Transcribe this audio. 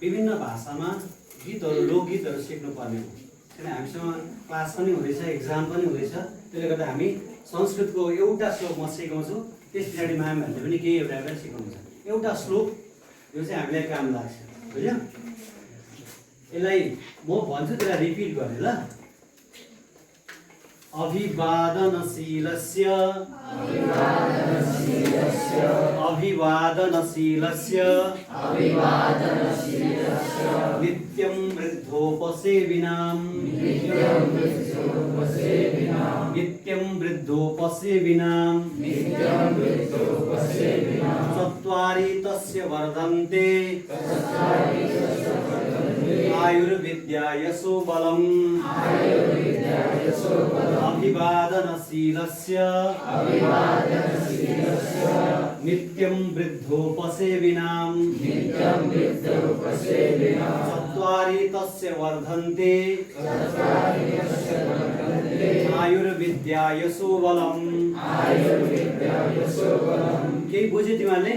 विभिन्न भाषामा गीतहरू लोकगीतहरू सिक्नुपर्ने हो। किन हामीसँग क्लास पनि हुँदैछ, एक्जाम पनि हुँदैछ। त्यसले गर्दा हामी संस्कृतको एउटा श्लोक म सिकाउँछु, त्यस पछाडि म्यामहरूले पनि केही एउटा एउटा सिकाउनुहुन्छ। एउटा श्लोक यो चाहिँ हामीलाई काम लाग्छ, बुझ्यो? यसलाई म भन्छु त्यसलाई रिपिट गर्ने ल। अभिवादनशीलस्य नित्यं वृद्धोपसेविनां चत्वारि तस्य वर्धन्ते आयुर्विद्या यशो बलम्। अभिवादनशीलस्य नित्यं वृद्धोपसेविनां चत्वारि तस्य वर्धन्ते आयुर्विद्या यशो बलम्। केही बुझ्यो तिमीहरूले?